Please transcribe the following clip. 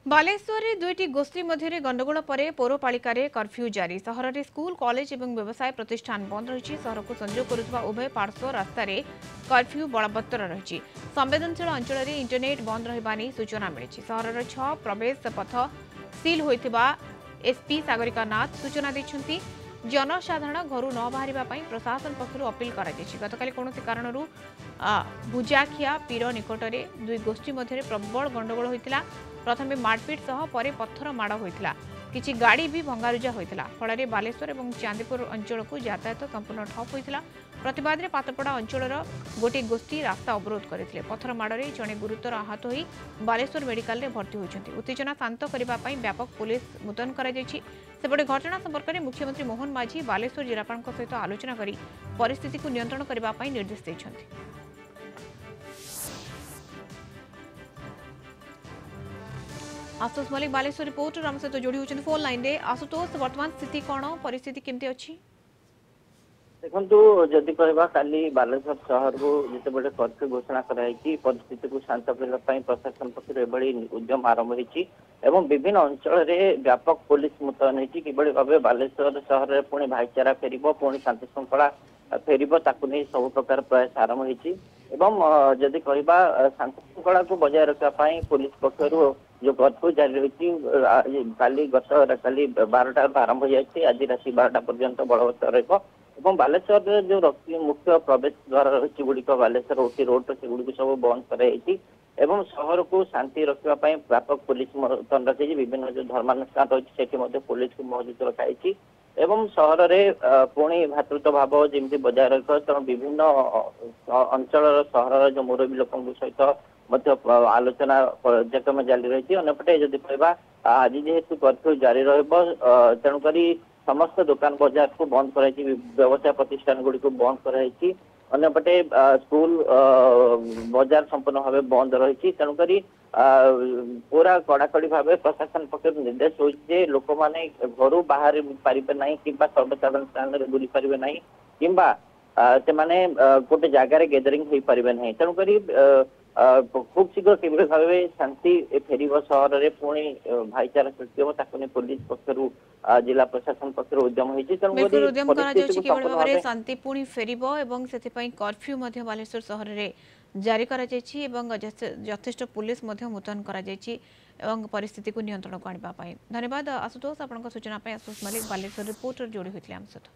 बालेश्वर में दुईटी गोष्ठी मध्य गंडगोल पर पौरपालिका कर्फ्यू जारी। सहर में स्कूल कॉलेज और व्यवसाय प्रतिष्ठान बंद रही। सहर को संजोग करुवा उभय पार्श्व रास्तार कर्फ्यू बलवत्तर रही। संवेदनशील अंचल में इंटरनेट बंद रहा सूचना मिली। सहर 6 प्रवेश पथ सील होता एसपी सागरिका नाथ सूचना देते। जनसाधारण घर न बाहर प्रशासन पक्षर अपील गतकाली कौन कारण भुजाखिया पीर निकट में दुई गोष्ठी मध्य प्रबल गंडगोल होता। प्रथम मारपिट सह परे पत्थर माड़ होता। किछि गाड़ी भी भंगारुजा होता। फल बालेश्वर और चांदीपुर अंचल को यातायात संपूर्ण ठप होता। प्रतिवाद में पातपड़ा अंचल गोटे गोष्ठी रास्ता अवरोध करते। पत्थर माड़े जड़े गुरुतर आहत हो बालेश्वर मेडिकल में भर्ती होती। उत्तेजना शांत करने व्यापक पुलिस मुतयन करपटे घटना संपर्क में मुख्यमंत्री मोहन माझी बालेश्वर जिलापाल सहित आलोचना कर परिस्थिति को नियंत्रण करने निर्देश देते। आशुतोष मलिक बालेश्वर रिपोर्टर आम सहित जोड़ी होती फोन लाइन रे। आशुतोष वर्तमान स्थिति कौन परिस्थिति केमती अच्छी देखु जदि कहवा काली बालेश्वर सहर को जिते कर्फ्यू घोषणा कराई परिस्थिति को शांत करने प्रशासन पक्ष उद्यम आरंभ हो विभिन्न अंचल में व्यापक पुलिस मुतयन होती भाव बालेश्वर सहर में पुणी भाईचारा फेर पुणी शांति श्रृंखला फेर नहीं सब प्रकार प्रयास आरंभ हो जदि कहवा शांति श्रृंखला को बजाय रखापी पुलिस पक्ष जो कर्फ्यू जारी रही काली 12टा आरंभ हो आज राति 12टा पर्यंत बलवत्तर रहा। बालेश्वर जो मुख्य प्रवेश द्वार रही गुड़िक बालेश्वर ओटी रोड से गुड़ी सब बंद कराई सहर को शांति रखापी व्यापक पुलिस मुतयन रखी। विभिन्न जो धर्मानुष्ठान रही पुलिस को मौजूद रखाई सहर में पुणी भातृत्व भाव जमी बजाय रख तेणु विभिन्न अंचल सहर जो मुरबी लोक सहित आलोचना पर्यायक्रम जारी रही। अंपटे जदि कहवा आज जेहेतु कर्फ्यू जारी तेणुक समस्त दुकान बाजार को बंद कराई व्यवसाय प्रतिष्ठान गुड़ी को बंद कराई अंपटे स्कूल बाजार संपूर्ण भाव बंद रही तेणुक पूरा कड़ाकड़ी भाव प्रशासन पक्ष निर्देश हो लोक मैंने घर बाहर पारे ना कि सर्वसाधारण स्थान में बुली पारे ना कि गोटे जगार गैदरिंग हो पारे ना तेणुक खूब शीघ्र किभली भाव शांति फेर सहर में पुणी भाईचारा सृष्टि हम पुलिस पक्ष जिला प्रशासन पक्ष उद्यम होती शांति पुणी फेर कर्फ्यू बालेश्वर सहर में जारी यथेष्ट पुलिस मुतयन कर परिस्थिति को नियंत्रण को आने। धन्यवाद आशुतोष। आपन सूचना आशुतोष मलिक बालेश्वर रिपोर्टर जोड़ी होते आम सहित।